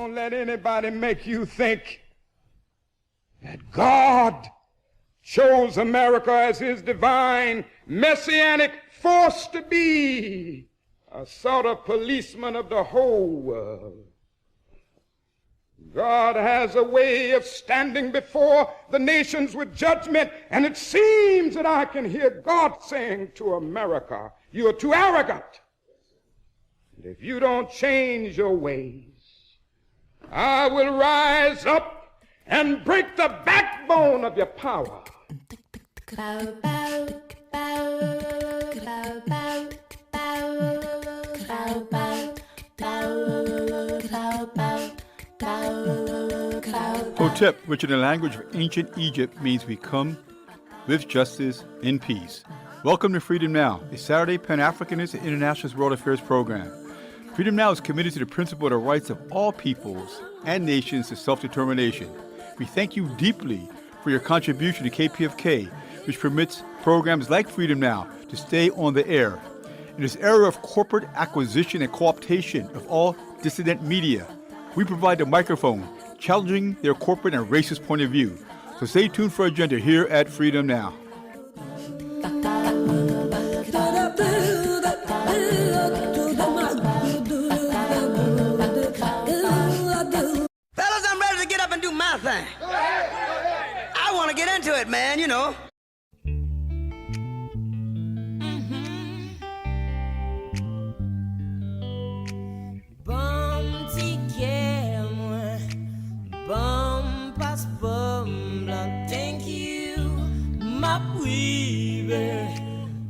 Don't let anybody make you think that God chose America as his divine messianic force to be a sort of policeman of the whole world. God has a way of standing before the nations with judgment, and it seems that I can hear God saying to America, "You are too arrogant. And if you don't change your ways, I will rise up and break the backbone of your power." Hotep, which in the language of ancient Egypt means we come with justice in peace. Welcome to Freedom Now, a Saturday Pan-Africanist and Internationalist World Affairs program. Freedom Now is committed to the principle of the rights of all peoples and nations to self-determination. We thank you deeply for your contribution to KPFK, which permits programs like Freedom Now to stay on the air. In this era of corporate acquisition and co-optation of all dissident media, we provide the microphone, challenging their corporate and racist point of view. So stay tuned for Agenda here at Freedom Now. Fellas, I'm ready to get up and do my thing. I want to get into it, man, you know. Bum pass bum blanc, thank you, ma baby.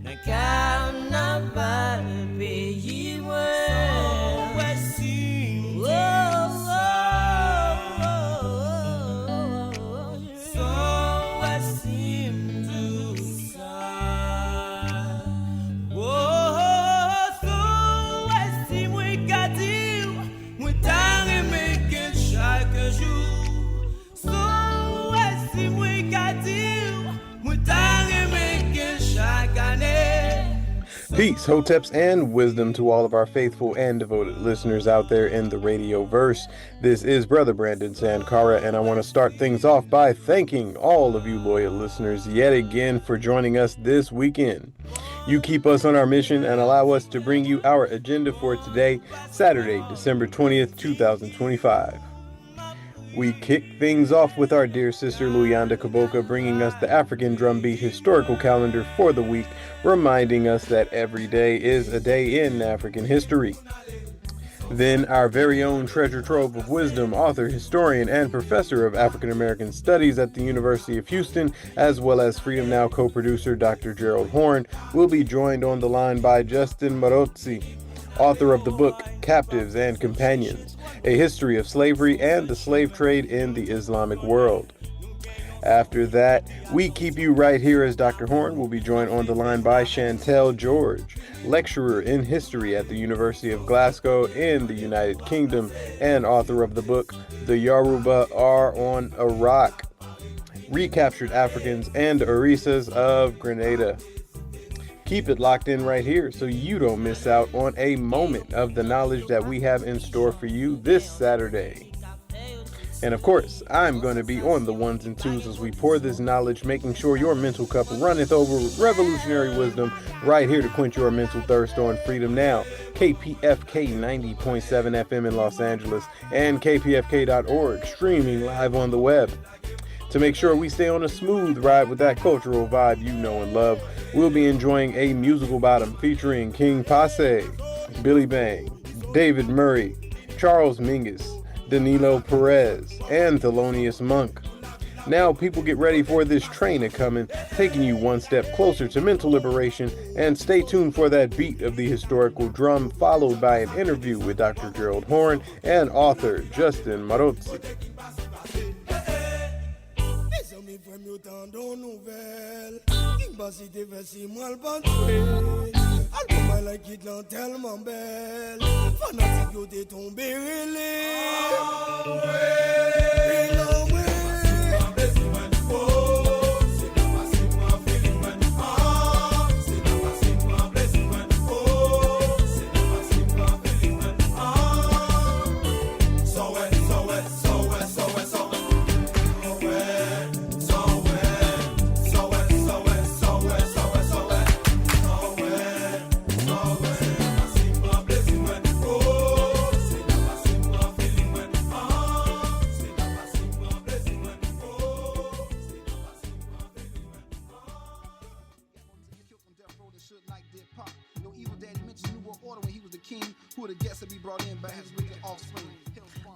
Na carnaval pays moi. Voici. So voici tout ça. Oh, so voici moi gâteau, moi t'en remettre chaque jour. Peace, hoteps, and wisdom to all of our faithful and devoted listeners out there in the radio verse. This is Brother Brandon Sankara, and I want to start things off by thanking all of you loyal listeners yet again for joining us this weekend. You keep us on our mission and allow us to bring you our agenda for today, Saturday, December 20th, 2025. We kick things off with our dear sister Luyanda Kaboka bringing us the African Drumbeat historical calendar for the week, reminding us that every day is a day in African history. Then our very own treasure trove of wisdom, author, historian, and professor of African American Studies at the University of Houston, as well as Freedom Now co-producer Dr. Gerald Horne, will be joined on the line by Justin Marozzi, author of the book Captives and Companions, A History of Slavery and the Slave Trade in the Islamic World. After that, we keep you right here as Dr. Horne will be joined on the line by Shantel George, lecturer in history at the University of Glasgow in the United Kingdom and author of the book The Yoruba Are on Iraq, Recaptured Africans and Orisas of Grenada. Keep it locked in right here so you don't miss out on a moment of the knowledge that we have in store for you this Saturday. And of course, I'm going to be on the ones and twos as we pour this knowledge, making sure your mental cup runneth over with revolutionary wisdom right here to quench your mental thirst on Freedom Now, KPFK 90.7 FM in Los Angeles, and KPFK.org, streaming live on the web. To make sure we stay on a smooth ride with that cultural vibe you know and love, we'll be enjoying a musical bottom featuring King Passe, Billy Bang, David Murray, Charles Mingus, Danilo Perez, and Thelonious Monk. Now people get ready for this train a-comin', taking you one step closer to mental liberation, and stay tuned for that beat of the historical drum, followed by an interview with Dr. Gerald Horne and author Justin Marozzi. Album I like it là tellement belle. Fanatique yo t'es tombé relé. So Who are the guests that be brought in by his wicked offspring?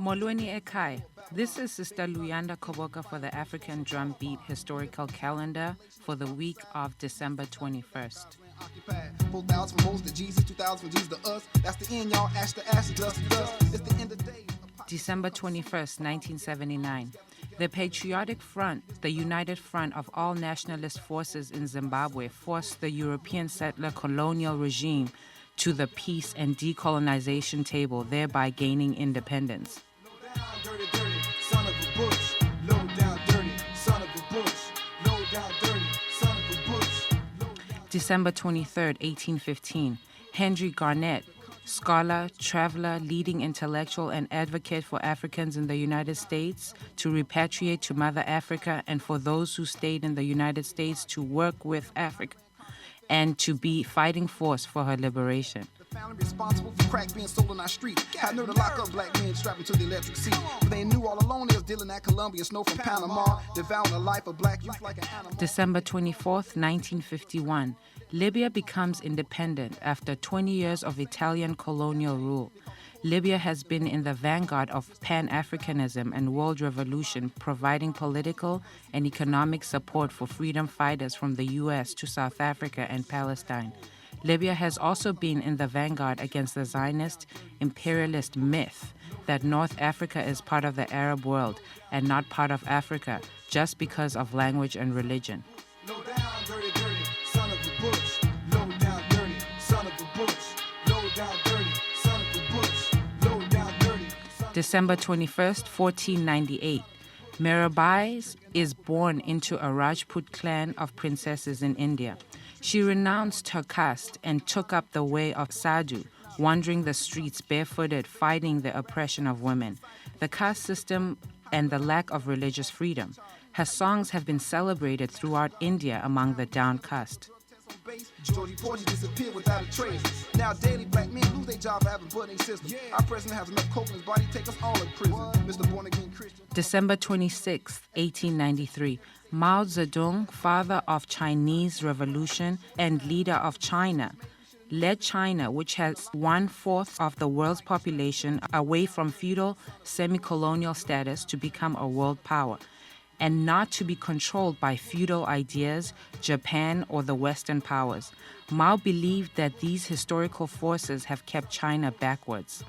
Molweni Ekai. This is Sister Luyanda Koboka for the African Drum Beat Historical Calendar for the week of December 21st. 4,000 for most, the Jesus, 2,000 for Jesus to us. That's the end, y'all. Ash to ash, dust to dust. It's the end of the day. December 21st, 1979. The Patriotic Front, the united front of all nationalist forces in Zimbabwe, forced the European settler colonial regime to the peace and decolonization table, thereby gaining independence. Low down, dirty, dirty, son of a bush. Low down, dirty, son of a bush. Low down, dirty, son of a bush. December 23rd, 1815. Henry Garnett, scholar, traveler, leading intellectual, and advocate for Africans in the United States to repatriate to Mother Africa, and for those who stayed in the United States to work with Africa and to be fighting force for her liberation. The family responsible for crack being sold on our street. Had nerve to lock up black men strapped into the electric seat. But they knew all along they was dealing at Colombia, snow from Panama, devouring the life of black youth like an animal. December 24th, 1951. Libya becomes independent after 20 years of Italian colonial rule. Libya has been in the vanguard of Pan-Africanism and world revolution, providing political and economic support for freedom fighters from the U.S. to South Africa and Palestine. Libya has also been in the vanguard against the Zionist imperialist myth that North Africa is part of the Arab world and not part of Africa just because of language and religion. Low down, dirty, dirty, son of a bush. Low down, dirty, son of a bush. Low down, dirty, son of a bush. Low down, dirty. December 21st, 1498. Mirabai is born into a Rajput clan of princesses in India. She renounced her caste and took up the way of sadhu, wandering the streets barefooted, fighting the oppression of women, the caste system, and the lack of religious freedom. Her songs have been celebrated throughout India among the downcast. Georgie Porgy disappeared without a trace. Now daily black men lose their job for having budding system. Our president has enough coke in his body to take us all in prison. Mr. Born Again Christian. December 26, 1893. Mao Zedong, father of Chinese Revolution and leader of China, led China, which has 1/4 of the world's population, away from feudal semi-colonial status to become a world power, and not to be controlled by feudal ideas, Japan, or the Western powers. Mao believed that these historical forces have kept China backwards.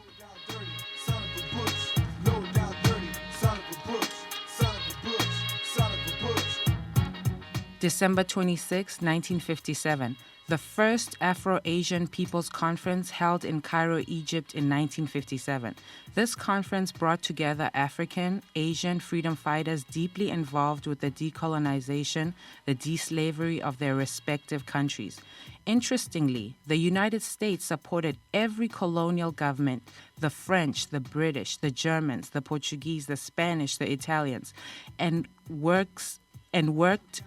December 26, 1957. The first Afro-Asian People's Conference held in Cairo, Egypt in 1957. This conference brought together African, Asian freedom fighters deeply involved with the decolonization, the deslavery of their respective countries. Interestingly, the United States supported every colonial government, the French, the British, the Germans, the Portuguese, the Spanish, the Italians, and worked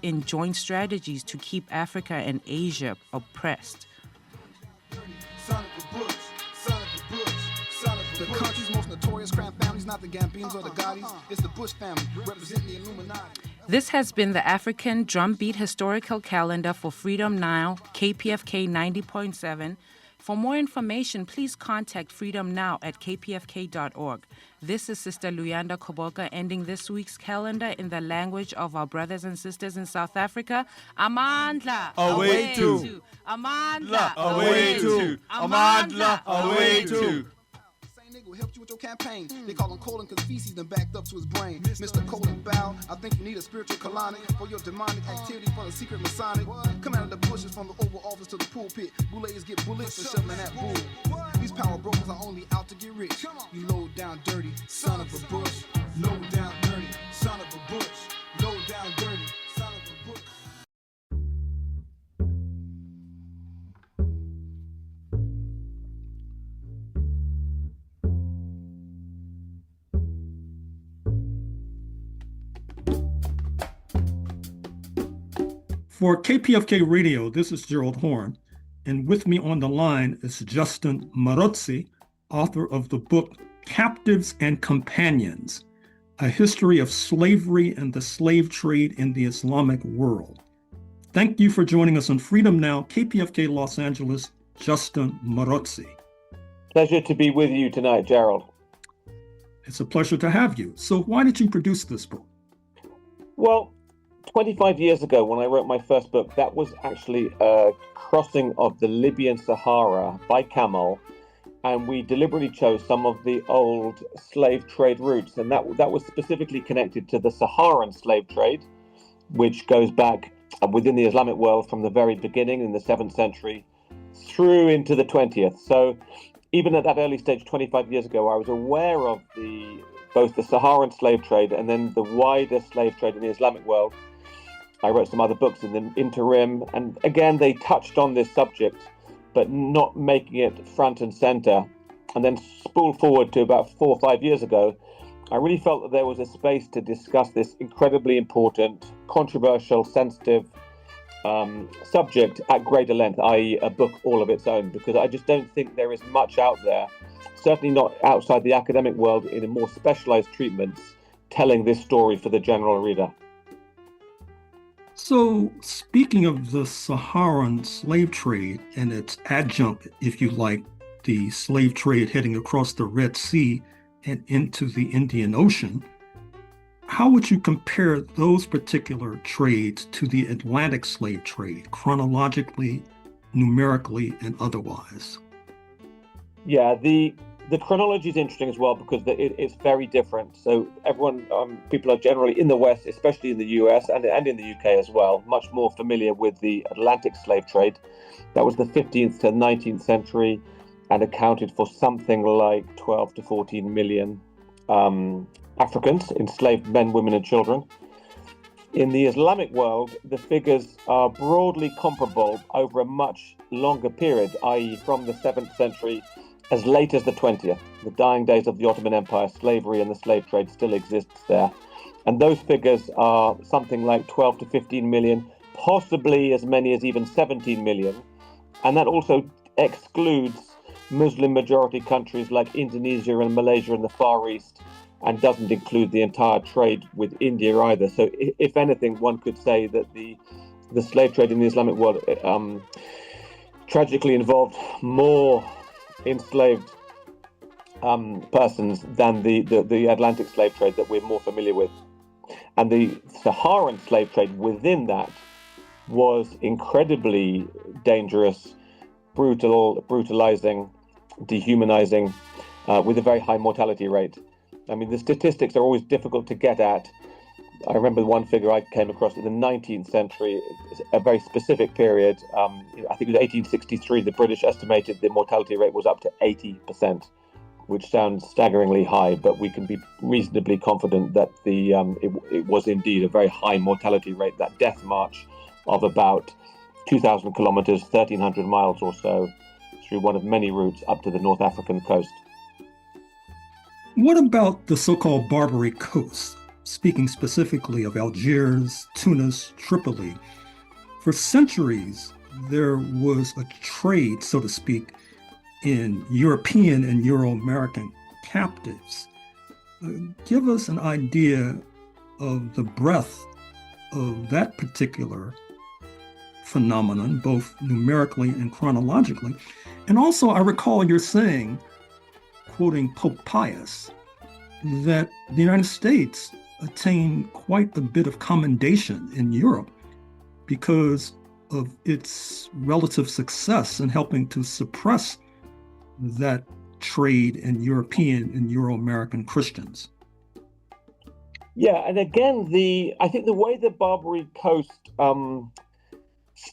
in joint strategies to keep Africa and Asia oppressed. The country's most notorious crime families, not the Gambinos or the Gaudis, it's the Bush family, representing the Illuminati. This has been the African Drumbeat Historical Calendar for Freedom Now, KPFK 90.7. For more information, please contact Freedom Now at kpfk.org. This is Sister Luyanda Koboka ending this week's calendar in the language of our brothers and sisters in South Africa. Amandla, away to. Amandla, away to. Amandla, away to. Who helped you with your campaign. They call him Colin because feces done backed up to his brain. Mr. Colin Bow, I think you need a spiritual colonic for your demonic activity for the secret Masonic. Come out of the bushes from the Oval Office to the pulpit. Boulets get bullets for shoving that bull. These power brokers are only out to get rich. You low down dirty, son of a bush. Low down dirty, son of a bush. Low down dirty, son of a bush. For KPFK Radio, this is Gerald Horne, and with me on the line is Justin Marozzi, author of the book Captives and Companions, A History of Slavery and the Slave Trade in the Islamic World. Thank you for joining us on Freedom Now, KPFK Los Angeles, Justin Marozzi. Pleasure to be with you tonight, Gerald. It's a pleasure to have you. So why did you produce this book? Well, 25 years ago, when I wrote my first book, that was actually a crossing of the Libyan Sahara by camel, and we deliberately chose some of the old slave trade routes, and that was specifically connected to the Saharan slave trade, which goes back within the Islamic world from the very beginning in the 7th century through into the 20th. So even at that early stage, 25 years ago, I was aware of both the Saharan slave trade and then the wider slave trade in the Islamic world. I wrote some other books in the interim, and again, they touched on this subject, but not making it front and center. And then spool forward to about 4 or 5 years ago, I really felt that there was a space to discuss this incredibly important, controversial, sensitive subject at greater length, i.e. a book all of its own, because I just don't think there is much out there, certainly not outside the academic world in a more specialized treatments, telling this story for the general reader. So, speaking of the Saharan slave trade and its adjunct, if you like, the slave trade heading across the Red Sea and into the Indian Ocean, how would you compare those particular trades to the Atlantic slave trade, chronologically, numerically, and otherwise? Yeah, the chronology is interesting as well because it's very different. So people are generally in the West, especially in the US and in the UK as well, much more familiar with the Atlantic slave trade. That was the 15th to 19th century and accounted for something like 12 to 14 million Africans, enslaved men, women, and children. In the Islamic world, the figures are broadly comparable over a much longer period, i.e. from the 7th century as late as the 20th. The dying days of the Ottoman Empire, slavery and the slave trade still exists there. And those figures are something like 12 to 15 million, possibly as many as even 17 million. And that also excludes Muslim majority countries like Indonesia and Malaysia in the Far East, and doesn't include the entire trade with India either. So if anything, one could say that the slave trade in the Islamic world tragically involved more enslaved persons than the Atlantic slave trade that we're more familiar with. And the Saharan slave trade within that was incredibly dangerous, brutalizing, dehumanizing, with a very high mortality rate. I mean, the statistics are always difficult to get at. I remember one figure I came across in the 19th century, a very specific period. I think it was 1863, the British estimated the mortality rate was up to 80%, which sounds staggeringly high, but we can be reasonably confident that it was indeed a very high mortality rate, that death march of about 2,000 kilometers, 1,300 miles or so, through one of many routes up to the North African coast. What about the so-called Barbary Coast? Speaking specifically of Algiers, Tunis, Tripoli, for centuries there was a trade, so to speak, in European and Euro-American captives. Give us an idea of the breadth of that particular phenomenon, both numerically and chronologically. And also, I recall you're saying, quoting Pope Pius, that the United States attained quite a bit of commendation in Europe because of its relative success in helping to suppress that trade in European and Euro-American Christians. Yeah, and again, I think the way the Barbary Coast,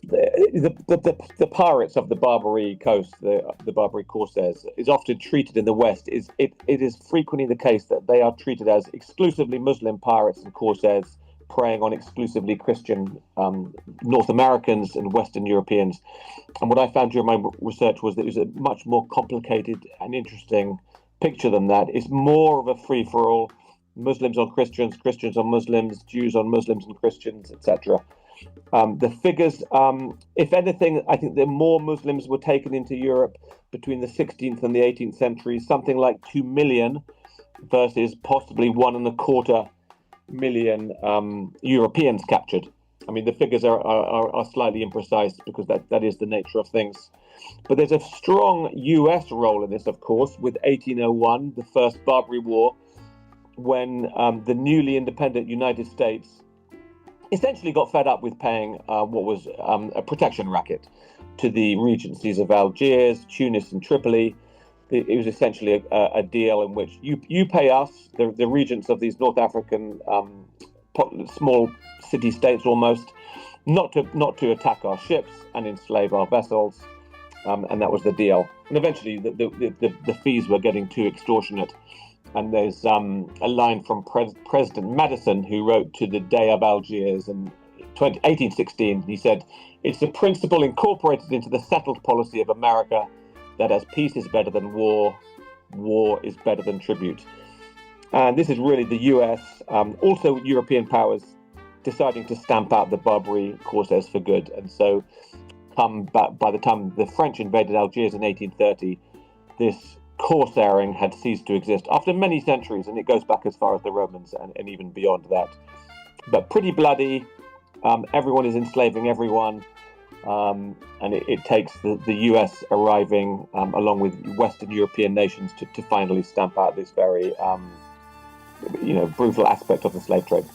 the pirates of the Barbary Coast, the Barbary Corsairs, is often treated in the West. It is frequently the case that they are treated as exclusively Muslim pirates and corsairs preying on exclusively Christian North Americans and Western Europeans. And what I found during my research was that it was a much more complicated and interesting picture than that. It's more of a free-for-all, Muslims on Christians, Christians on Muslims, Jews on Muslims and Christians, etc. The figures, if anything, I think that more Muslims were taken into Europe between the 16th and the 18th century, something like 2 million versus possibly 1.25 million Europeans captured. I mean, the figures are slightly imprecise because that is the nature of things. But there's a strong US role in this, of course, with 1801, the first Barbary War, when the newly independent United States essentially got fed up with paying what was a protection racket to the regencies of Algiers, Tunis, and Tripoli. It was essentially a deal in which you pay us, the regents of these North African small city-states almost, not to attack our ships and enslave our vessels, and that was the deal. And eventually the fees were getting too extortionate. And there's a line from President Madison, who wrote to the Dey of Algiers in 1816. He said, "It's a principle incorporated into the settled policy of America that as peace is better than war, war is better than tribute." And this is really the US, also European powers, deciding to stamp out the Barbary Corsairs for good. And so by the time the French invaded Algiers in 1830, this corsairing had ceased to exist after many centuries, and it goes back as far as the Romans and even beyond that. But pretty bloody. Everyone is enslaving everyone. And it takes the US arriving along with Western European nations to finally stamp out this very brutal aspect of the slave trade.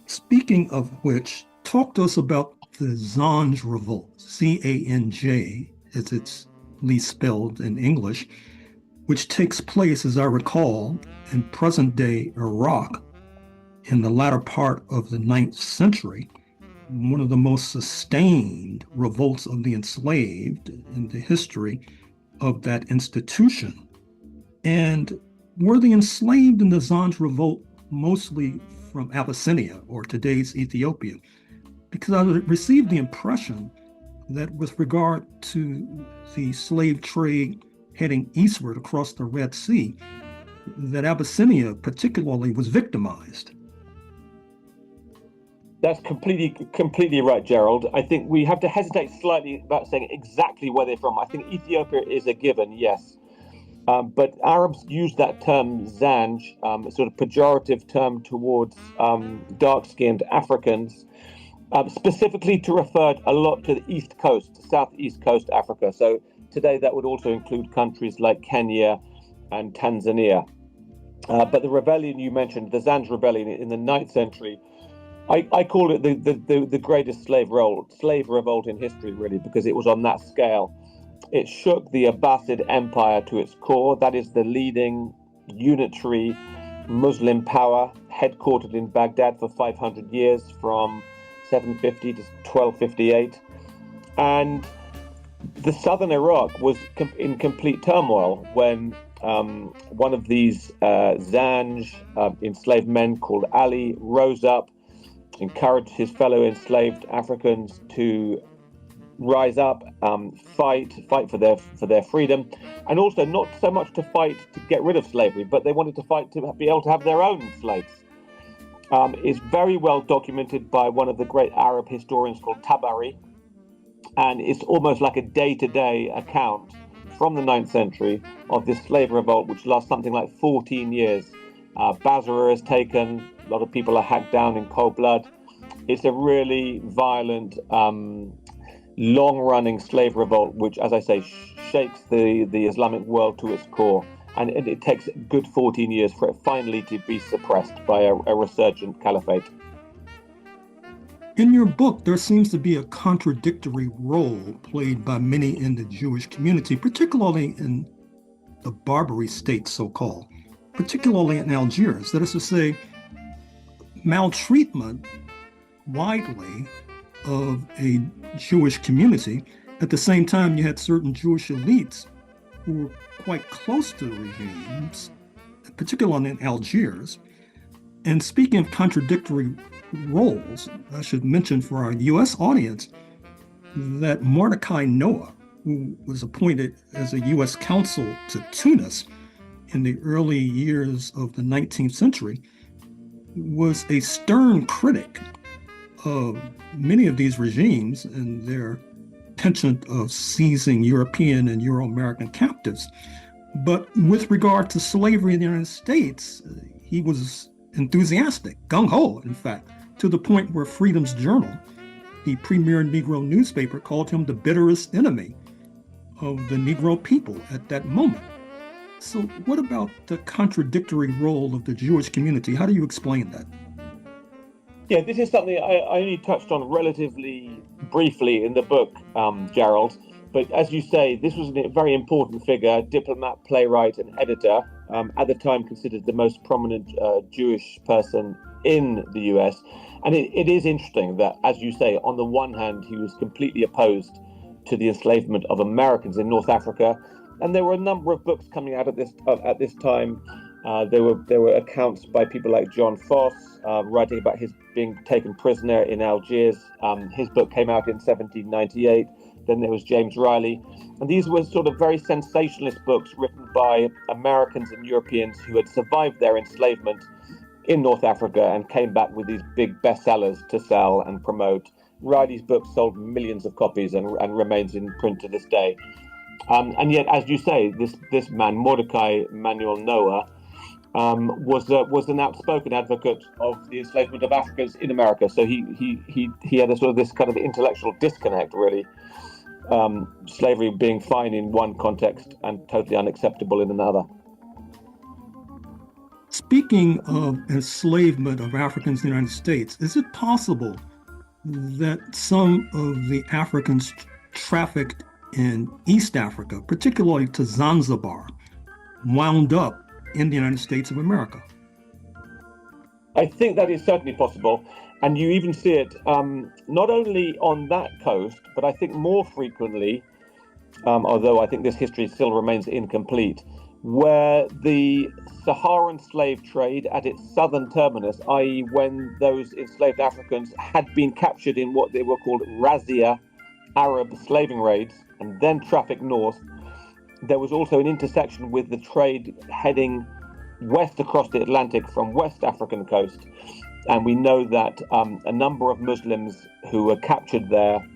Speaking of which, talk to us about the Zanj revolt, Zanj, as it's least spelled in English, which takes place, as I recall, in present-day Iraq in the latter part of the 9th century, one of the most sustained revolts of the enslaved in the history of that institution. And were the enslaved in the Zanj revolt mostly from Abyssinia or today's Ethiopia? Because I received the impression that with regard to the slave trade heading eastward across the Red Sea, that Abyssinia particularly was victimized. That's completely right, Gerald. I think we have to hesitate slightly about saying exactly where they're from. I think Ethiopia is a given, yes. But Arabs use that term Zanj, a sort of pejorative term towards dark-skinned Africans, specifically to refer a lot to the East Coast, Southeast Coast Africa. So today that would also include countries like Kenya and Tanzania. But the rebellion you mentioned, the Zanj rebellion in the 9th century, I call it the greatest slave revolt in history, really, because it was on that scale. It shook the Abbasid Empire to its core. That is the leading unitary Muslim power, headquartered in Baghdad for 500 years, from 750 to 1258. And the southern Iraq was in complete turmoil when one of these Zanj enslaved men called Ali rose up, encouraged his fellow enslaved Africans to rise up, fight for their freedom, and also not so much to fight to get rid of slavery, but they wanted to fight to be able to have their own slaves. It's very well documented by one of the great Arab historians called Tabari, and it's almost like a day-to-day account from the 9th century of this slave revolt, which lasts something like 14 years. Basra is taken, a lot of people are hacked down in cold blood. It's a really violent, long-running slave revolt, which, as I say, shakes the Islamic world to its core. And it takes a good 14 years for it finally to be suppressed by a resurgent caliphate. In your book, there seems to be a contradictory role played by many in the Jewish community, particularly in the Barbary states, so-called, particularly in Algiers. That is to say, maltreatment widely of a Jewish community. At the same time, you had certain Jewish elites who were quite close to the regimes, particularly in Algiers. And speaking of contradictory roles, I should mention for our U.S. audience that Mordecai Noah, who was appointed as a U.S. consul to Tunis in the early years of the 19th century, was a stern critic of many of these regimes and their penchant of seizing European and Euro-American captives. But with regard to slavery in the United States, he was enthusiastic, gung-ho, in fact, to the point where Freedom's Journal the premier Negro newspaper called him the bitterest enemy of the Negro people at that moment. So what about the contradictory role of the Jewish community? How do you explain that? Yeah, this is something I only touched on relatively briefly in the book, Gerald. But as you say, this was a very important figure, diplomat, playwright, and editor, at the time considered the most prominent Jewish person in the US. And it is interesting that, as you say, on the one hand, he was completely opposed to the enslavement of Americans in North Africa. And there were a number of books coming out at this time. There were accounts by people like John Foss, writing about his being taken prisoner in Algiers. His book came out in 1798. Then there was James Riley. And these were sort of very sensationalist books written by Americans and Europeans who had survived their enslavement in North Africa and came back with these big bestsellers to sell and promote. Riley's book sold millions of copies and remains in print to this day. And yet, as you say, this man, Mordecai Manuel Noah, was an outspoken advocate of the enslavement of Africans in America. So he had a sort of this kind of intellectual disconnect, really. Slavery being fine in one context and totally unacceptable in another. Speaking of enslavement of Africans in the United States, is it possible that some of the Africans trafficked in East Africa, particularly to Zanzibar, wound up in the United States of America? I think that is certainly possible. And you even see it not only on that coast, but I think more frequently, although I think this history still remains incomplete, where the Saharan slave trade at its southern terminus, i.e. when those enslaved Africans had been captured in what they were called razzia Arab slaving raids and then trafficked north, there was also an intersection with the trade heading west across the Atlantic from West African coast. And we know that a number of Muslims who were captured there,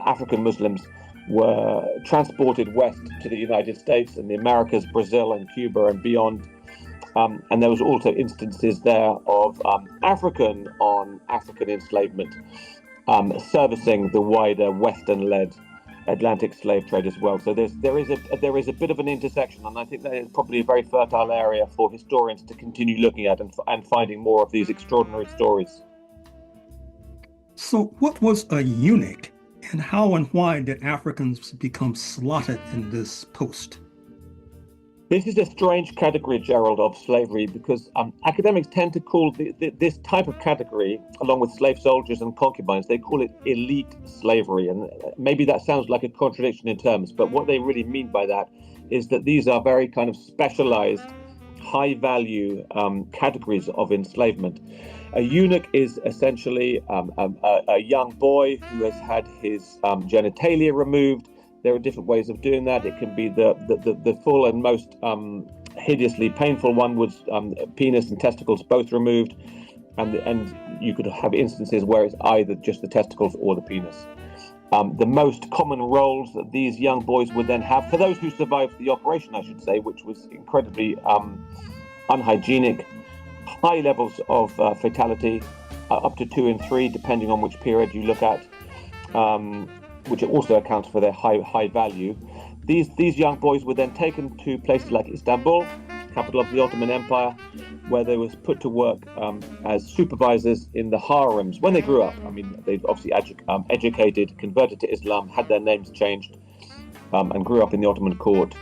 African Muslims, were transported west to the United States and the Americas, Brazil and Cuba and beyond. And there was also instances there of African on African enslavement, servicing the wider Western-led Atlantic slave trade as well. So there is a bit of an intersection, and I think that is probably a very fertile area for historians to continue looking at and finding more of these extraordinary stories. So what was a eunuch, and how and why did Africans become slotted in this post? This is a strange category, Gerald, of slavery, because academics tend to call this type of category, along with slave soldiers and concubines, they call it elite slavery. And maybe that sounds like a contradiction in terms, but what they really mean by that is that these are very kind of specialized, high-value categories of enslavement. A eunuch is essentially a young boy who has had his genitalia removed. There are different ways of doing that. It can be the full and most hideously painful one was penis and testicles both removed, and you could have instances where it's either just the testicles or the penis. The most common roles that these young boys would then have, for those who survived the operation, I should say, which was incredibly unhygienic, high levels of fatality, up to 2 in 3, depending on which period you look at. Which also accounts for their high value. These young boys were then taken to places like Istanbul, capital of the Ottoman Empire, where they was put to work as supervisors in the harems when they grew up. I mean, they've obviously educated, converted to Islam, had their names changed, and grew up in the Ottoman court,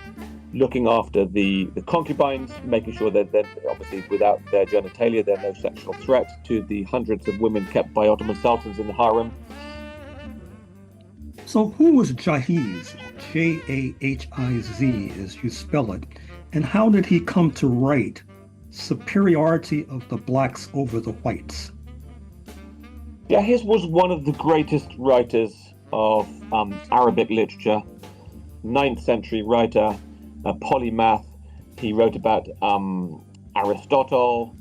looking after the concubines, making sure that they're obviously without their genitalia, they're no sexual threat to the hundreds of women kept by Ottoman sultans in the harem. So who was Jahiz, Jahiz as you spell it, and how did he come to write Superiority of the Blacks over the Whites? Jahiz was one of the greatest writers of Arabic literature, 9th century writer, a polymath. He wrote about Aristotle,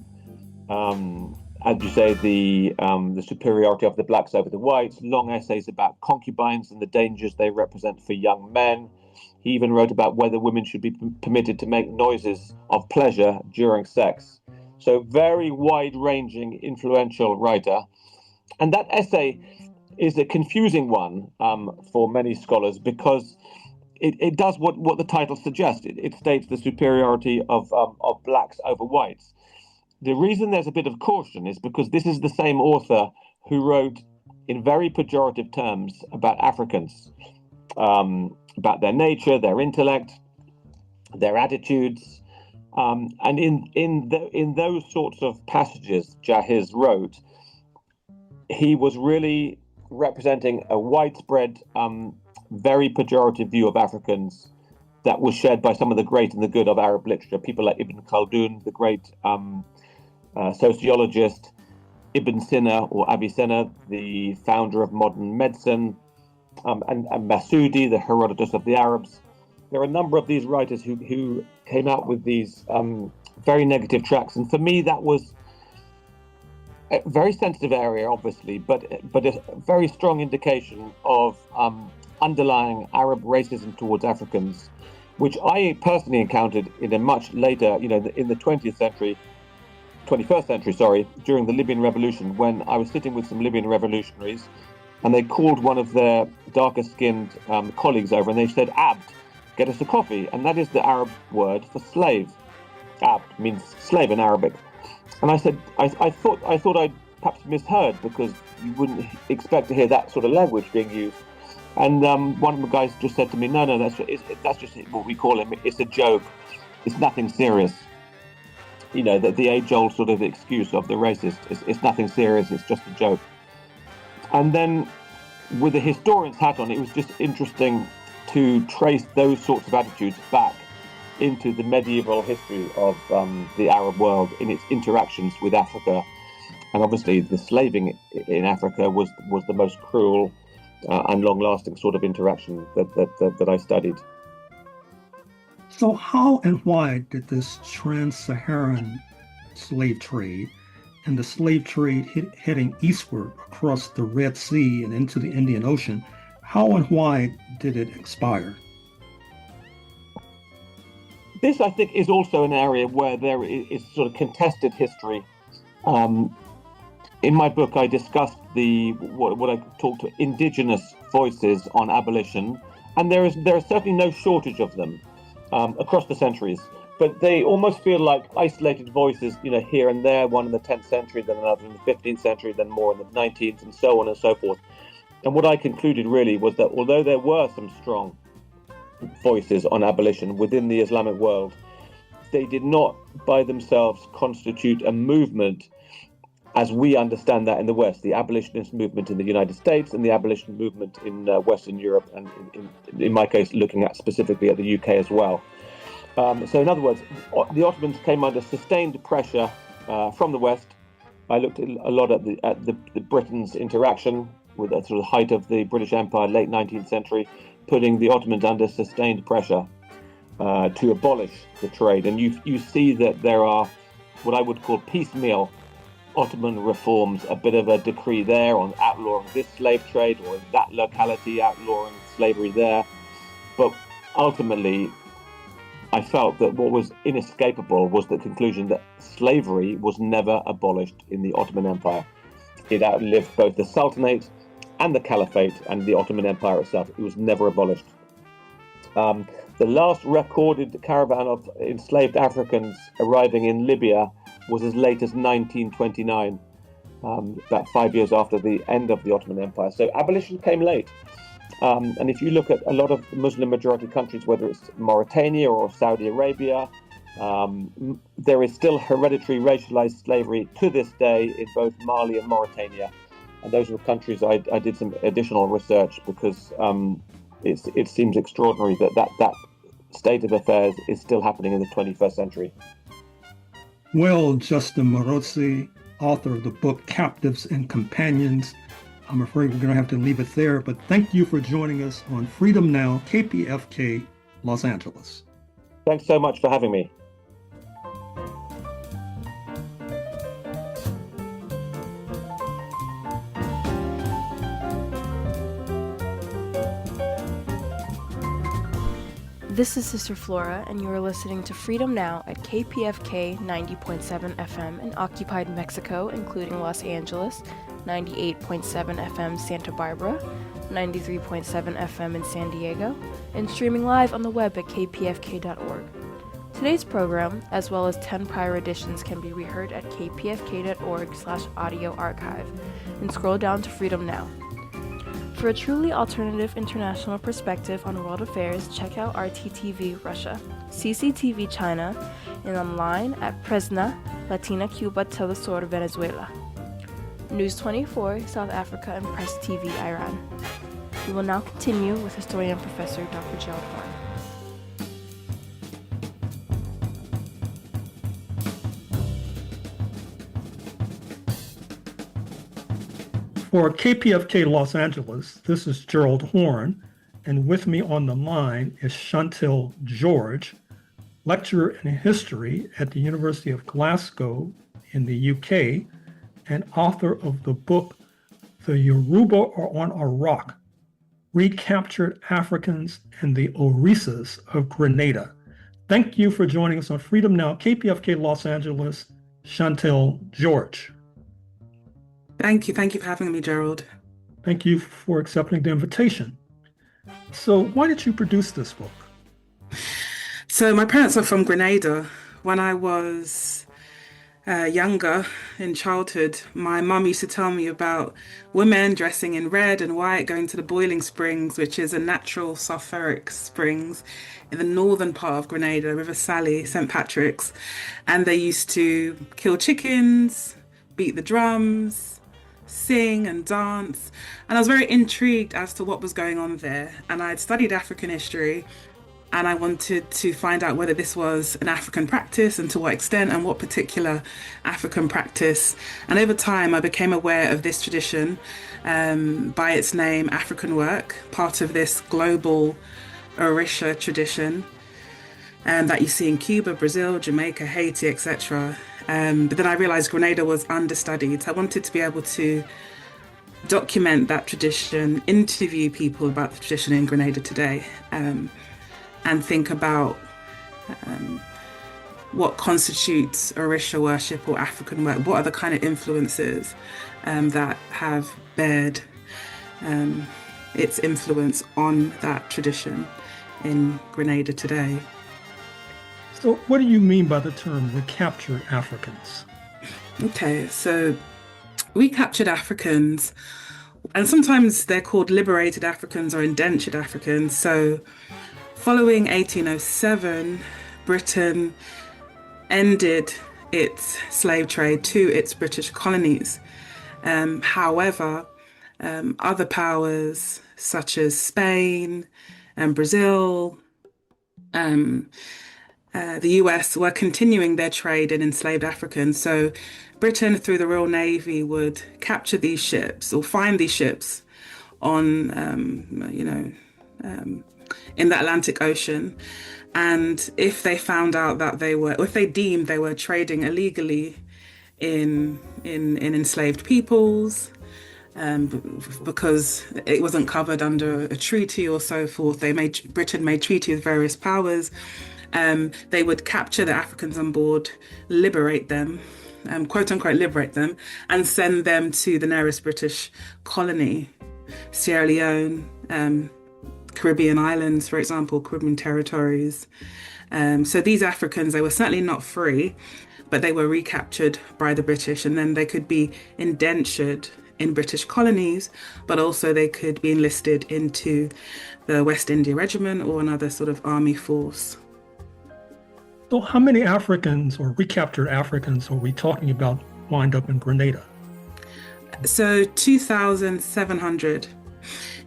as you say, the superiority of the blacks over the whites, long essays about concubines and the dangers they represent for young men. He even wrote about whether women should be permitted to make noises of pleasure during sex. So very wide-ranging, influential writer. And that essay is a confusing one for many scholars because it does what the title suggests. It states the superiority of blacks over whites. The reason there's a bit of caution is because this is the same author who wrote in very pejorative terms about Africans, about their nature, their intellect, their attitudes. And in those sorts of passages Jahiz wrote, he was really representing a widespread, very pejorative view of Africans that was shared by some of the great and the good of Arab literature, people like Ibn Khaldun, the great sociologist, Ibn Sina or Avicenna, the founder of modern medicine, and Masudi, the Herodotus of the Arabs. There are a number of these writers who came out with these very negative tracts, and for me that was a very sensitive area, obviously, but a very strong indication of underlying Arab racism towards Africans, which I personally encountered in a much later, in the 21st century, during the Libyan Revolution, when I was sitting with some Libyan revolutionaries, and they called one of their darker-skinned colleagues over, and they said, "Abd, get us a coffee," and that is the Arab word for slave. Abd means slave in Arabic. And I said, I thought I'd perhaps misheard, because you wouldn't expect to hear that sort of language being used. And one of the guys just said to me, no, that's just what we call him. It's a joke. It's nothing serious. The age-old sort of excuse of the racist. It's nothing serious. It's just a joke. And then with the historian's hat on, it was just interesting to trace those sorts of attitudes back into the medieval history of the Arab world in its interactions with Africa. And obviously the slaving in Africa was the most cruel and long-lasting sort of interaction that I studied. So how and why did this trans-Saharan slave trade and the slave trade heading eastward across the Red Sea and into the Indian Ocean, how and why did it expire? This, I think, is also an area where there is sort of contested history. In my book, I discussed what I talked to indigenous voices on abolition, and there is certainly no shortage of them across the centuries. But they almost feel like isolated voices, here and there, one in the 10th century, then another in the 15th century, then more in the 19th, and so on and so forth. And what I concluded really was that although there were some strong voices on abolition within the Islamic world, they did not by themselves constitute a movement as we understand that in the West, the abolitionist movement in the United States and the abolition movement in Western Europe, and in my case, looking at specifically at the UK as well. So in other words, the Ottomans came under sustained pressure from the West. I looked a lot at the Britain's interaction with the sort of height of the British Empire, late 19th century, putting the Ottomans under sustained pressure to abolish the trade. And you see that there are what I would call piecemeal Ottoman reforms, a bit of a decree there on outlawing this slave trade, or in that locality outlawing slavery there. But ultimately, I felt that what was inescapable was the conclusion that slavery was never abolished in the Ottoman Empire. It outlived both the Sultanate and the Caliphate and the Ottoman Empire itself. It was never abolished. The last recorded caravan of enslaved Africans arriving in Libya was as late as 1929, about 5 years after the end of the Ottoman Empire. So abolition came late. And if you look at a lot of Muslim majority countries, whether it's Mauritania or Saudi Arabia, there is still hereditary racialized slavery to this day in both Mali and Mauritania. And those were countries I did some additional research because it seems extraordinary that state of affairs is still happening in the 21st century. Well, Justin Marozzi, author of the book Captives and Companions, I'm afraid we're going to have to leave it there, but thank you for joining us on Freedom Now, KPFK, Los Angeles. Thanks so much for having me. This is Sister Flora, and you are listening to Freedom Now at KPFK 90.7 FM in occupied Mexico, including Los Angeles, 98.7 FM Santa Barbara, 93.7 FM in San Diego, and streaming live on the web at kpfk.org. Today's program, as well as 10 prior editions, can be reheard at kpfk.org/audio archive, and scroll down to Freedom Now. For a truly alternative international perspective on world affairs, check out RTTV Russia, CCTV China, and online at Presna, Latina Cuba Telesur Venezuela, News 24, South Africa, and Press TV Iran. We will now continue with historian Professor Dr. Gerald Horne. For KPFK Los Angeles, this is Gerald Horne, and with me on the line is Shantel George, lecturer in history at the University of Glasgow in the UK, and author of the book, The Yoruba Are on a Rock, Recaptured Africans and the Orisas of Grenada. Thank you for joining us on Freedom Now, KPFK Los Angeles, Shantel George. Thank you. Thank you for having me, Gerald. Thank you for accepting the invitation. So why did you produce this book? So my parents are from Grenada. When I was younger, in childhood, my mum used to tell me about women dressing in red and white, going to the Boiling Springs, which is a natural sulfuric springs in the northern part of Grenada, River Sally, St. Patrick's. And they used to kill chickens, beat the drums, sing and dance. And I was very intrigued as to what was going on there. And I had studied African history, and I wanted to find out whether this was an African practice and to what extent and what particular African practice. And over time, I became aware of this tradition by its name, African work, part of this global Orisha tradition that you see in Cuba, Brazil, Jamaica, Haiti, etc. But then I realized Grenada was understudied. I wanted to be able to document that tradition, interview people about the tradition in Grenada today, and think about what constitutes Orisha worship or African work. What are the kind of influences that have bared its influence on that tradition in Grenada today. So what do you mean by the term recaptured Africans? Okay, so recaptured Africans, and sometimes they're called liberated Africans or indentured Africans. So following 1807, Britain ended its slave trade to its British colonies. However, other powers such as Spain and Brazil, the US were continuing their trade in enslaved Africans. So Britain, through the Royal Navy, would capture these ships or find these ships on, in the Atlantic Ocean. And if they found out that if they deemed they were trading illegally in enslaved peoples, because it wasn't covered under a treaty or so forth, Britain made treaties with various powers. They would capture the Africans on board, liberate them, quote unquote liberate them, and send them to the nearest British colony, Sierra Leone, Caribbean islands, for example, Caribbean territories. So these Africans, they were certainly not free, but they were recaptured by the British, and then they could be indentured in British colonies, but also they could be enlisted into the West India Regiment or another sort of army force. So how many Africans or recaptured Africans are we talking about wind up in Grenada? So 2,700.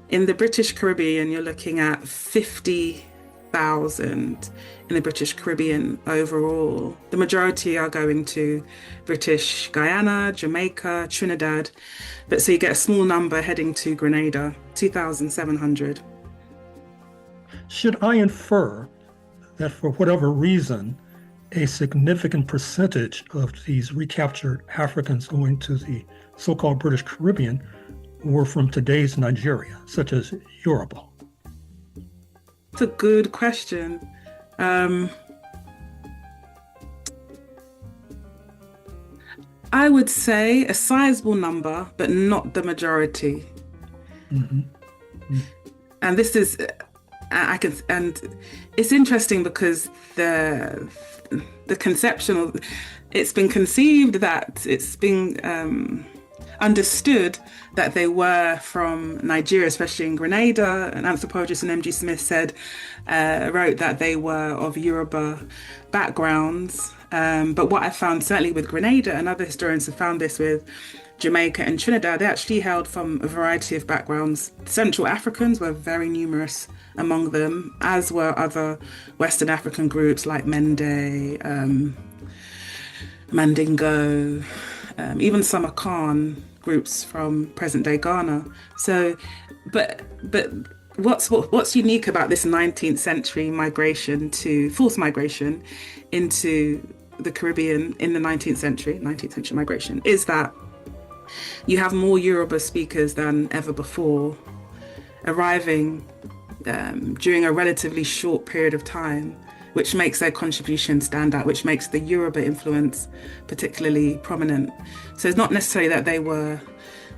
In the British Caribbean, you're looking at 50,000 in the British Caribbean overall. The majority are going to British Guyana, Jamaica, Trinidad. But so you get a small number heading to Grenada, 2,700. Should I infer that for whatever reason, a significant percentage of these recaptured Africans going to the so-called British Caribbean were from today's Nigeria, such as Yoruba? It's a good question. I I would say a sizable number, but not the majority. And this is, and it's interesting because the conception of, it's been conceived that it's been understood that they were from Nigeria, especially in Grenada. An anthropologist, and M.G. Smith wrote that they were of Yoruba backgrounds. But what I found, certainly with Grenada, and other historians have found this with Jamaica and Trinidad, they actually hailed from a variety of backgrounds. Central Africans were very numerous among them, as were other Western African groups like Mende, Mandingo, even some Akan groups from present-day Ghana. So, but what's unique about this 19th century forced migration into the Caribbean in the 19th century migration, is that you have more Yoruba speakers than ever before arriving during a relatively short period of time, which makes their contribution stand out, which makes the Yoruba influence particularly prominent. So it's not necessarily that they were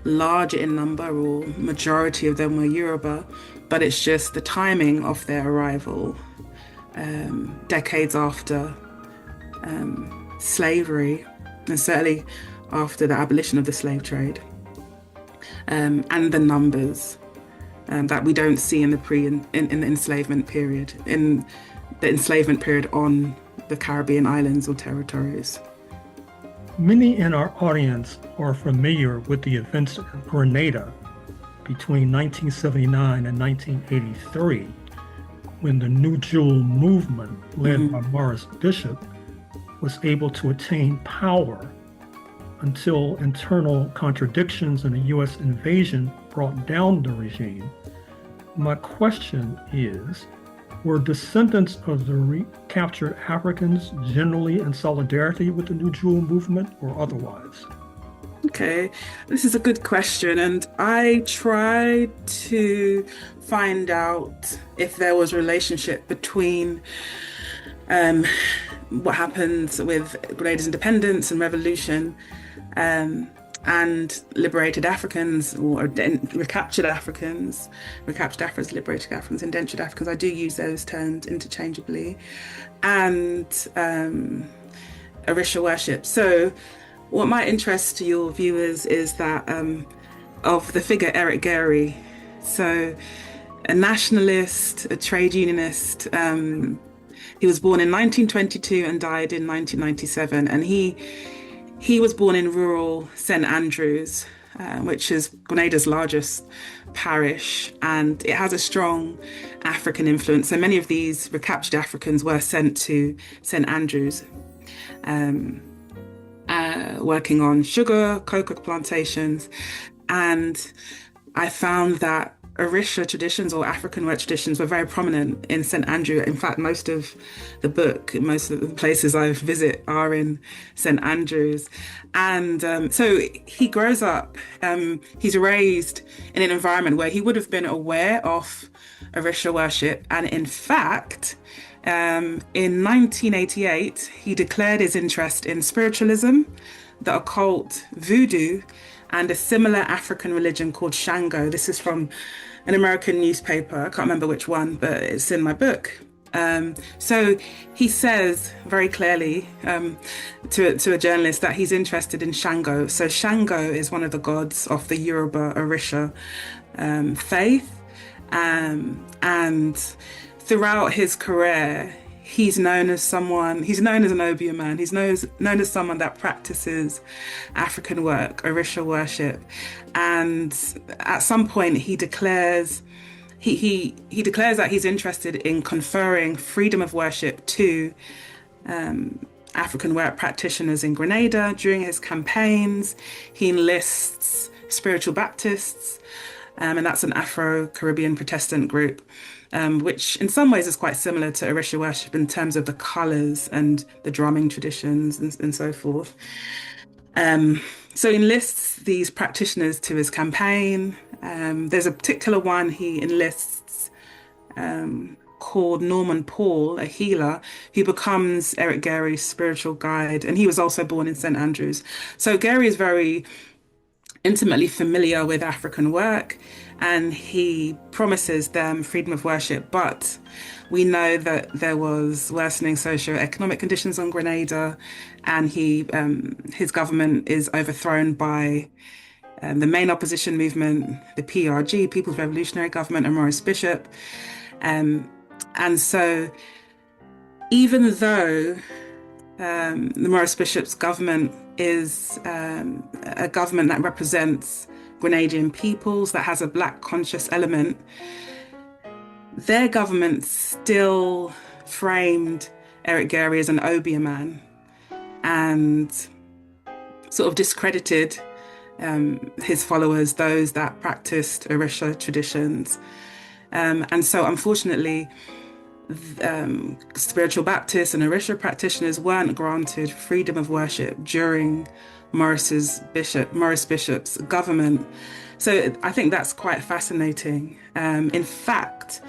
larger in number or majority of them were Yoruba, but it's just the timing of their arrival, decades after slavery, and certainly after the abolition of the slave trade, and the numbers that we don't see in the enslavement period, in the enslavement period on the Caribbean islands or territories. Many in our audience are familiar with the events in Grenada between 1979 and 1983, when the New Jewel movement, led by Morris Bishop, was able to attain power until internal contradictions and a U.S. invasion brought down the regime. My question is, were descendants of the recaptured Africans generally in solidarity with the New Jewel movement or otherwise? Okay, this is a good question, and I tried to find out if there was a relationship between what happened with Grenada's independence and revolution and liberated Africans, or recaptured Africans, liberated Africans, indentured Africans. I do use those terms interchangeably, and Orisha worship. So what might interest your viewers is that of the figure Eric Gary, so a nationalist, a trade unionist. He was born in 1922 and died in 1997, and he was born in rural St Andrews, which is Grenada's largest parish, and it has a strong African influence. So many of these recaptured Africans were sent to St Andrews, working on sugar, cocoa plantations, and I found that Orisha traditions or African work traditions were very prominent in St Andrew. In fact, most of the book, most of the places I visit are in St Andrews. And so he grows up, he's raised in an environment where he would have been aware of Orisha worship. And in fact, in 1988, he declared his interest in spiritualism, the occult, voodoo, and a similar African religion called Shango. This is from an American newspaper. I can't remember which one, but it's in my book. So he says very clearly to a journalist that he's interested in Shango. So Shango is one of the gods of the Yoruba Orisha faith. And throughout his career, he's known as an Obia man. He's known as someone that practices African work, Orisha worship. And at some point he declares that he's interested in conferring freedom of worship to African work practitioners in Grenada. During his campaigns, he enlists spiritual Baptists, and that's an Afro-Caribbean Protestant group, which in some ways is quite similar to Orisha worship in terms of the colours and the drumming traditions and so forth. So he enlists these practitioners to his campaign. There's a particular one he enlists called Norman Paul, a healer, who becomes Eric Gary's spiritual guide. And he was also born in St. Andrews. So Gary is very intimately familiar with African work, and he promises them freedom of worship. But we know that there was worsening socio-economic conditions on Grenada, and his government is overthrown by the main opposition movement, the PRG, People's Revolutionary Government, and Maurice Bishop. And so even though the Maurice Bishop's government is a government that represents Grenadian peoples, that has a Black conscious element, their government still framed Eric Gary as an Obeah man and sort of discredited his followers, those that practiced Orisha traditions. And so unfortunately, spiritual Baptists and Orisha practitioners weren't granted freedom of worship during Maurice Bishop's government. So I think that's quite fascinating. In fact,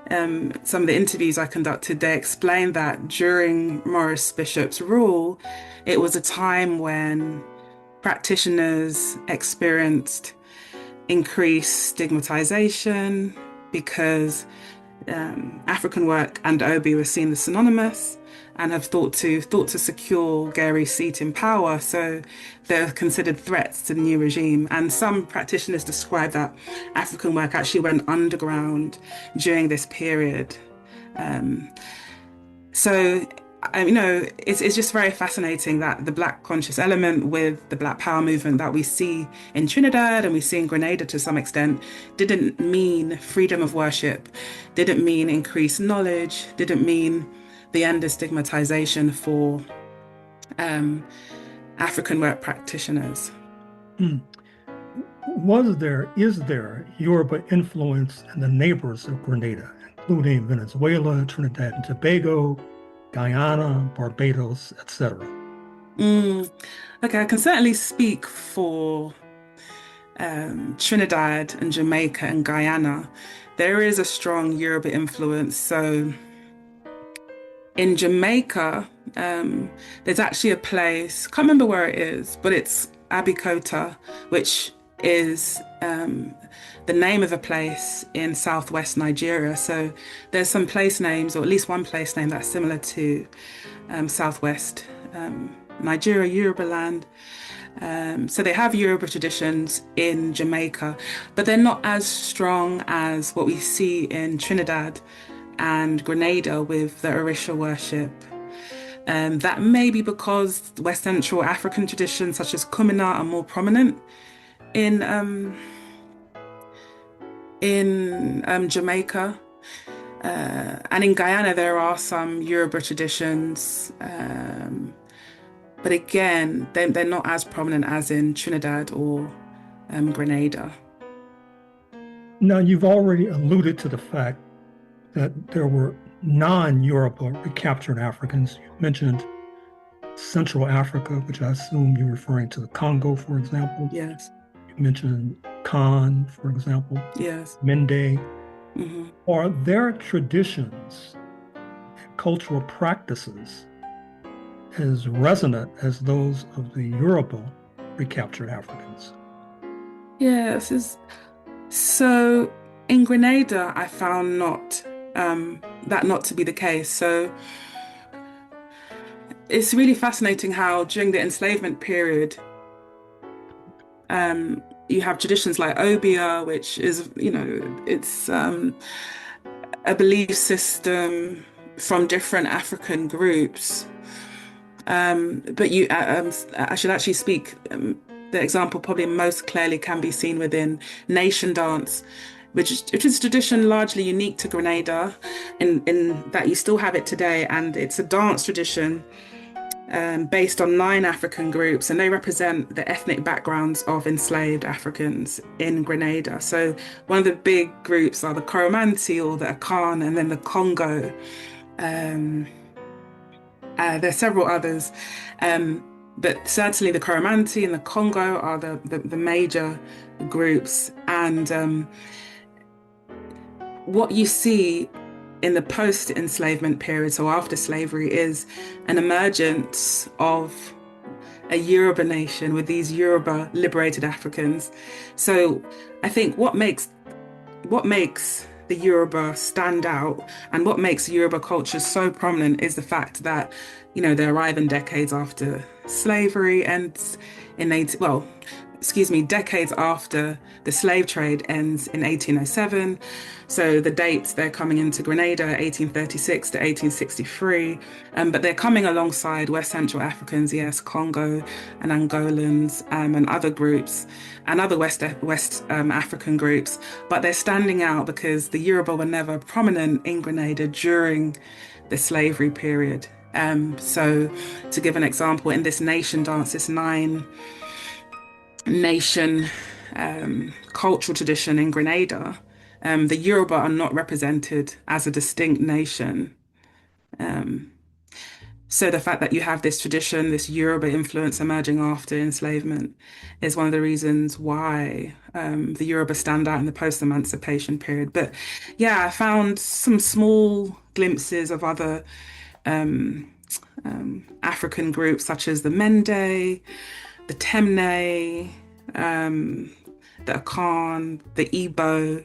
some of the interviews I conducted, they explained that during Maurice Bishop's rule, it was a time when practitioners experienced increased stigmatization because African work and Obeah were seen as synonymous and have thought to secure Gary's seat in power. So they're considered threats to the new regime. And some practitioners describe that African work actually went underground during this period. It's just very fascinating that the Black conscious element with the Black Power movement that we see in Trinidad and we see in Grenada to some extent didn't mean freedom of worship, didn't mean increased knowledge, didn't mean the end of stigmatization for African work practitioners. Is there Yoruba influence in the neighbors of Grenada, including Venezuela, Trinidad and Tobago, Guyana, Barbados, etc.? Okay, I can certainly speak for Trinidad and Jamaica and Guyana. There is a strong Yoruba influence. So in Jamaica, there's actually a place, can't remember where it is, but it's Abikota, which is the name of a place in southwest Nigeria. So there's some place names, or at least one place name that's similar to southwest Nigeria, Yoruba land. So they have Yoruba traditions in Jamaica, but they're not as strong as what we see in Trinidad and Grenada with the Orisha worship. That may be because West Central African traditions such as Kumina are more prominent in Jamaica. And in Guyana, there are some Yoruba traditions. But again, they're not as prominent as in Trinidad or Grenada. Now, you've already alluded to the fact that there were non-Yoruba recaptured Africans. You mentioned Central Africa, which I assume you're referring to the Congo, for example. Yes. You mentioned Khan, for example. Yes. Mende. Mm-hmm. Are their traditions and cultural practices as resonant as those of the Yoruba recaptured Africans? Yes. So in Grenada, I found that not to be the case. So it's really fascinating how during the enslavement period, you have traditions like Obeah, which is, it's a belief system from different African groups. But I should actually speak, the example probably most clearly can be seen within nation dance, which is a tradition largely unique to Grenada in that you still have it today. And it's a dance tradition based on 9 African groups, and they represent the ethnic backgrounds of enslaved Africans in Grenada. So one of the big groups are the Koromanti or the Akan, and then the Congo. There's several others, but certainly the Koromanti and the Congo are the major groups. And what you see in the post-enslavement period, so after slavery, is an emergence of a Yoruba nation with these Yoruba liberated Africans. So I think what makes the Yoruba stand out and what makes Yoruba culture so prominent is the fact that, you know, they arrive in decades after slavery ends decades after the slave trade ends in 1807. So the dates they're coming into Grenada, 1836 to 1863, but they're coming alongside West Central Africans, yes, Congo and Angolans and other groups and other West African groups, but they're standing out because the Yoruba were never prominent in Grenada during the slavery period. So to give an example, in this nation dance, this nation cultural tradition in Grenada, the Yoruba are not represented as a distinct nation. So the fact that you have this tradition, this Yoruba influence emerging after enslavement is one of the reasons why the Yoruba stand out in the post-emancipation period. But yeah, I found some small glimpses of other African groups such as the Mende, the Temne, the Akan, the Igbo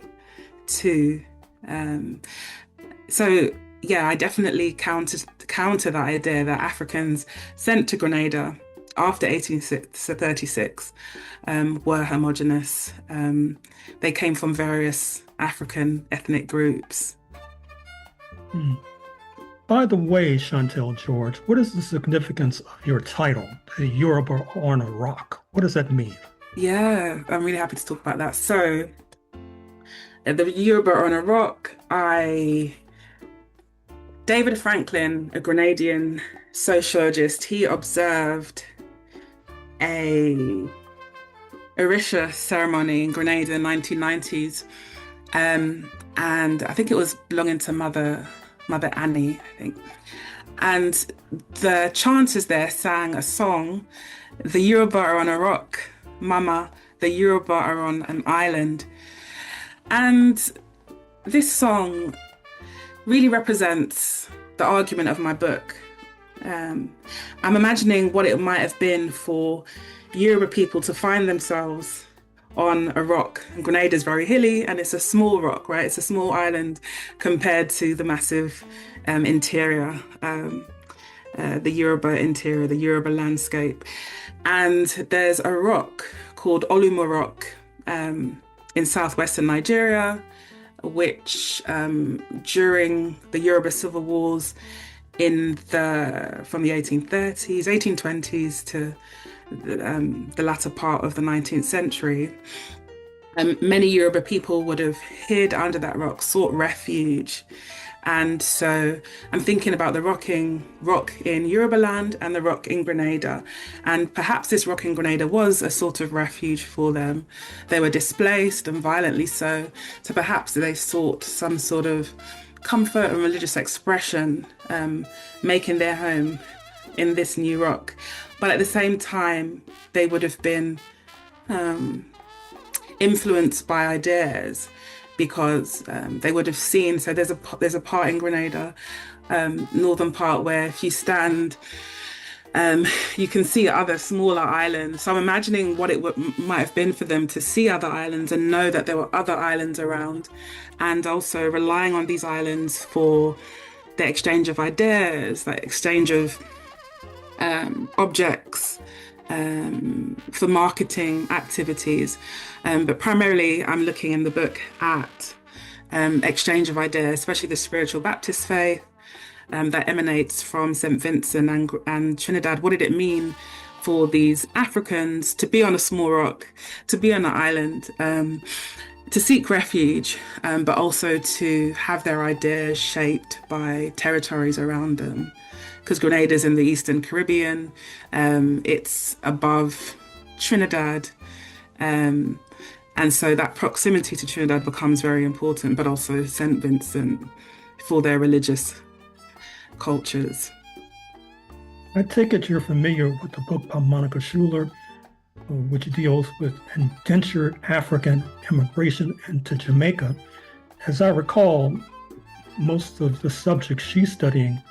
too. So yeah, I definitely counter that idea that Africans sent to Grenada after 1836 were homogenous. They came from various African ethnic groups. By the way, Shantel George, what is the significance of your title, The Yoruba Are on a Rock? What does that mean? Yeah, I'm really happy to talk about that. So, the Yoruba Are on a Rock, David Franklin, a Grenadian sociologist, he observed a Orisha ceremony in Grenada in the 1990s. And I think it was belonging to Mother Annie, I think. And the chanters there sang a song, The Yoruba Are on a Rock, Mama, the Yoruba are on an island. And this song really represents the argument of my book. I'm imagining what it might have been for Yoruba people to find themselves on a rock. And Grenada is very hilly and it's a small rock, right? It's a small island compared to the massive interior, the Yoruba interior, the Yoruba landscape. And there's a rock called Olumo Rock in southwestern Nigeria, which during the Yoruba civil wars from the 1830s, 1820s to the latter part of the 19th century, many Yoruba people would have hid under that rock, sought refuge. And so I'm thinking about the rock in Yoruba land and the rock in Grenada. And perhaps this rock in Grenada was a sort of refuge for them. They were displaced and violently so perhaps they sought some sort of comfort and religious expression, making their home in this new rock. But at the same time, they would have been influenced by ideas, because they would have seen, so there's a part in Grenada, northern part, where if you stand, you can see other smaller islands. So I'm imagining what it might have been for them to see other islands and know that there were other islands around, and also relying on these islands for the exchange of ideas, like exchange of objects, for marketing activities. But primarily I'm looking in the book at exchange of ideas, especially the spiritual Baptist faith that emanates from St. Vincent and Trinidad. What did it mean for these Africans to be on a small rock, to be on an island, to seek refuge, but also to have their ideas shaped by territories around them? Because Grenada is in the Eastern Caribbean, it's above Trinidad, and so that proximity to Trinidad becomes very important, but also St. Vincent for their religious cultures. I take it you're familiar with the book by Monica Schuler, which deals with indentured African immigration into Jamaica. As I recall, most of the subjects she's studying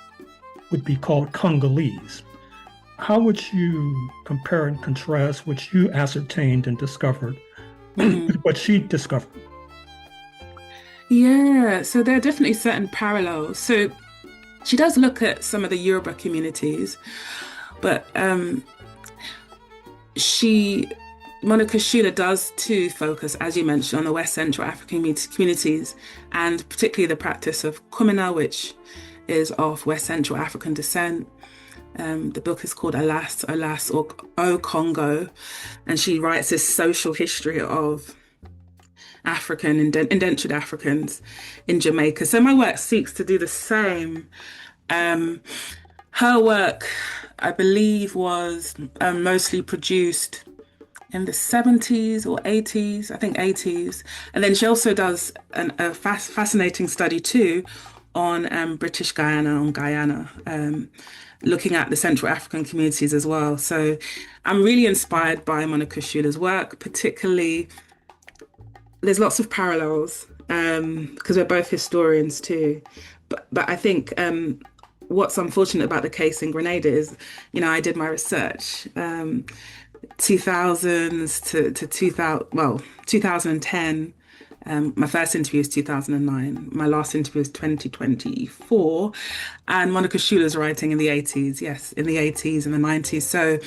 would be called Congolese. How would you compare and contrast what you ascertained and discovered with what she discovered? Yeah, so there are definitely certain parallels. So she does look at some of the Yoruba communities, but Monica Shula does too focus, as you mentioned, on the West Central African communities, and particularly the practice of Kumina, which is of West Central African descent. The book is called Alas, Alas, or O Congo, and she writes this social history of African, indentured Africans in Jamaica. So my work seeks to do the same. Her work, I believe, was mostly produced in the 70s or 80s, I think 80s. And then she also does a fascinating study too on British Guyana, looking at the Central African communities as well. So I'm really inspired by Monica Shula's work, particularly, there's lots of parallels because we're both historians too. But I think what's unfortunate about the case in Grenada is, I did my research 2000s to 2010. My first interview is 2009. My last interview is 2024. And Monica Shula's writing in the 80s, yes, in the 80s and the 90s. So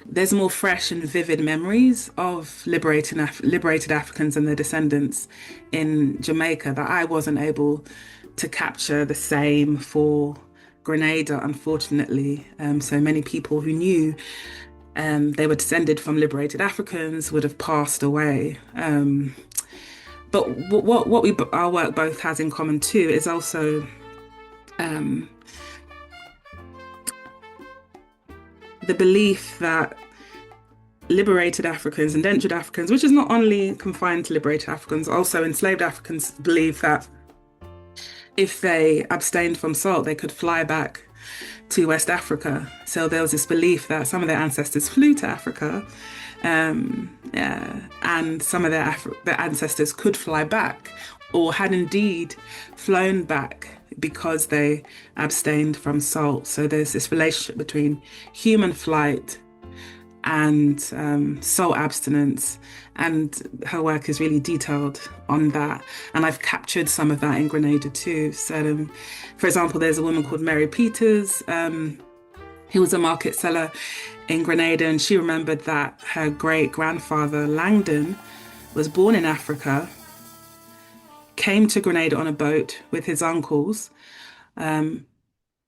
there's more fresh and vivid memories of liberated Africans and their descendants in Jamaica that I wasn't able to capture the same for Grenada, unfortunately. So many people who knew they were descended from liberated Africans would have passed away. But what our work both has in common too is also the belief that liberated Africans, indentured Africans, which is not only confined to liberated Africans, also enslaved Africans believe that if they abstained from salt, they could fly back to West Africa. So there was this belief that some of their ancestors flew to Africa, and some of their ancestors could fly back or had indeed flown back because they abstained from salt. So there's this relationship between human flight and salt abstinence, and her work is really detailed on that. And I've captured some of that in Grenada too. So, for example, there's a woman called Mary Peters, who was a market seller in Grenada, and she remembered that her great-grandfather Langdon was born in Africa, came to Grenada on a boat with his uncles,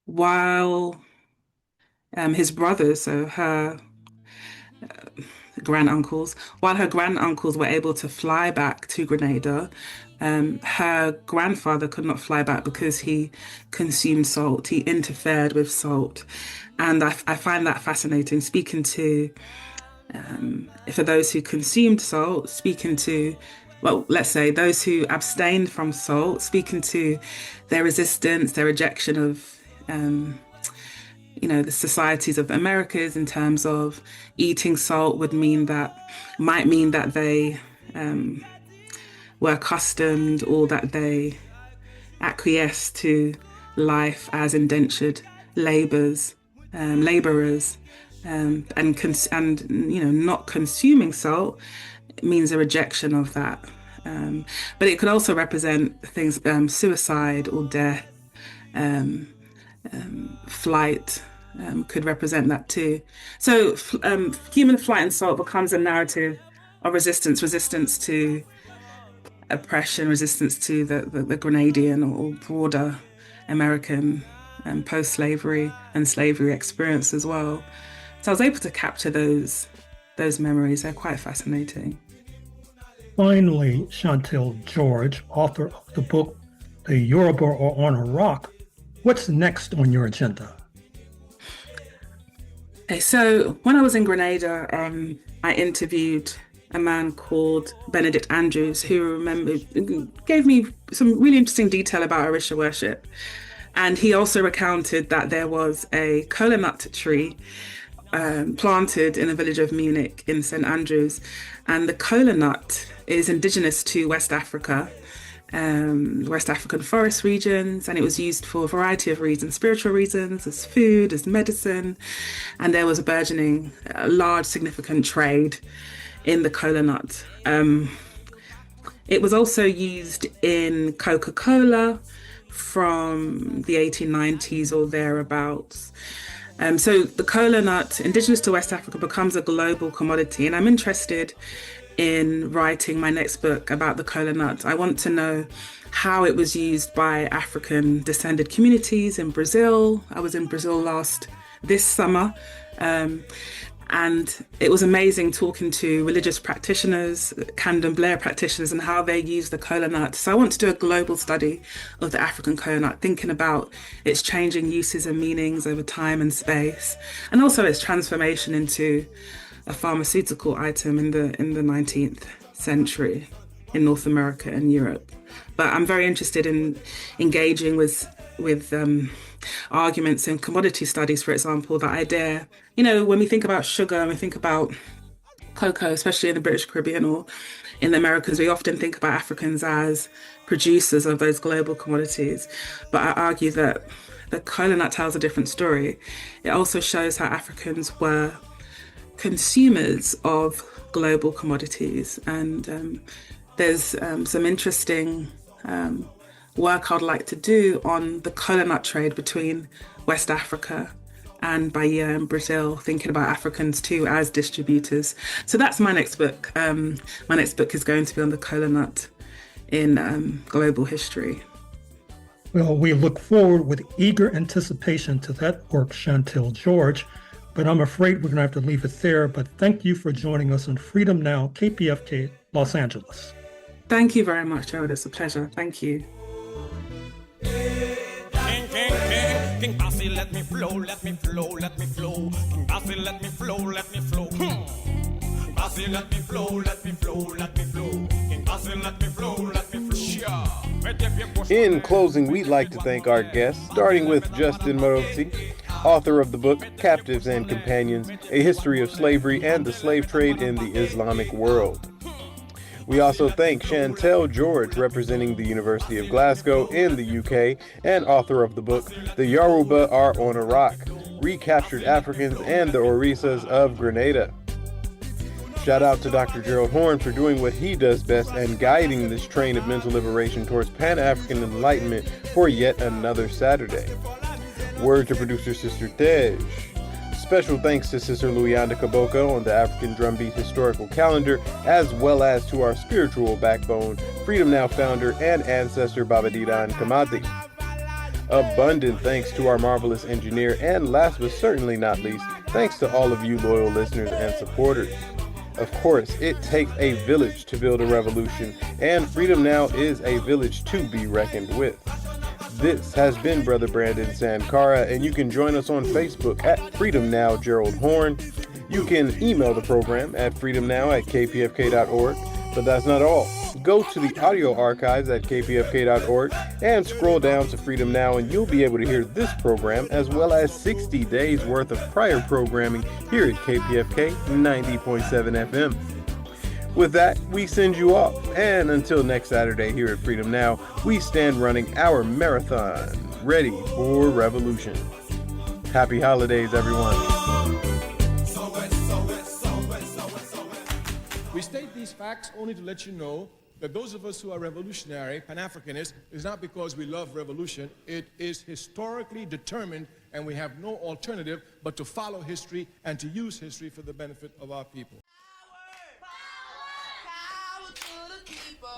while his brothers, so her while her granduncles were able to fly back to Grenada, her grandfather could not fly back because he consumed salt. He interfered with salt. And I find that fascinating, speaking to, for those who consumed salt, speaking to, well, let's say those who abstained from salt, speaking to their resistance, their rejection of, the societies of the Americas in terms of eating salt might mean that they were accustomed or that they acquiesced to life as indentured laborers, and not consuming salt means a rejection of that. But it could also represent things, suicide or death, flight. Could represent that too. So human flight and salt becomes a narrative of resistance to oppression, resistance to the Grenadian or broader American post-slavery and slavery experience as well. So I was able to capture those memories. They're quite fascinating. Finally, Shantel George, author of the book The Yoruba Are on a Rock, what's next on your agenda? Okay, so when I was in Grenada, I interviewed a man called Benedict Andrews, who gave me some really interesting detail about Orisha worship. And he also recounted that there was a kola nut tree planted in the village of Munich in St. Andrews. And the kola nut is indigenous to West Africa. West African forest regions, and it was used for a variety of reasons, spiritual reasons, as food, as medicine, and there was a burgeoning, large, significant trade in the kola nut. It was also used in Coca-Cola from the 1890s or thereabouts. So the kola nut, indigenous to West Africa, becomes a global commodity, and I'm interested in writing my next book about the kola nut. I want to know how it was used by African descended communities in Brazil. I was in Brazil this summer, and it was amazing talking to religious practitioners, candomblé practitioners, and how they use the kola nut. So I want to do a global study of the African kola nut, thinking about its changing uses and meanings over time and space, and also its transformation into a pharmaceutical item in the 19th century in North America and Europe. But I'm very interested in engaging with arguments in commodity studies, for example, the idea, when we think about sugar and we think about cocoa, especially in the British Caribbean or in the Americas, we often think about Africans as producers of those global commodities. But I argue that the kola nut tells a different story. It also shows how Africans were consumers of global commodities, and there's some interesting work I'd like to do on the kola nut trade between West Africa and Bahia and Brazil, thinking about Africans too as distributors. So that's my next book. My next book is going to be on the kola nut in global history. Well, we look forward with eager anticipation to that work, Shantel George. But I'm afraid we're going to have to leave it there. But thank you for joining us on Freedom Now, KPFK, Los Angeles. Thank you very much, Gerald. It's a pleasure. Thank you. King Bassy, let me flow, let me flow, let me flow. King Bassy, let me flow, let me flow. King Bassy, let me flow, let me flow, let me flow. King Bassy, let me flow, let me flow. In closing, we'd like to thank our guests, starting with Justin Marozzi, author of the book Captives and Companions, A History of Slavery and the Slave Trade in the Islamic World. We also thank Shantel George, representing the University of Glasgow in the UK, and author of the book The Yoruba Are on Iraq, Recaptured Africans and the Orisas of Grenada. Shout out to Dr. Gerald Horne for doing what he does best and guiding this train of mental liberation towards Pan-African enlightenment for yet another Saturday. Word to producer Sister Tej. Special thanks to Sister Luyanda Kaboko on the African Drumbeat Historical Calendar, as well as to our spiritual backbone, Freedom Now founder and ancestor Babadidan Kamati. Abundant thanks to our marvelous engineer, and last but certainly not least, thanks to all of you loyal listeners and supporters. Of course, it takes a village to build a revolution, and Freedom Now is a village to be reckoned with. This has been Brother Brandon Sankara, and you can join us on Facebook at Freedom Now Gerald Horne. You can email the program at freedomnow@kpfk.org, but that's not all. Go to the audio archives at kpfk.org and scroll down to Freedom Now, and you'll be able to hear this program as well as 60 days worth of prior programming here at KPFK 90.7 FM. With that, we send you off, and until next Saturday here at Freedom Now, we stand running our marathon, ready for revolution. Happy holidays, everyone. We state these facts only to let you know that those of us who are revolutionary, Pan-Africanists, is not because we love revolution. It is historically determined, and we have no alternative but to follow history and to use history for the benefit of our people. Power to the people.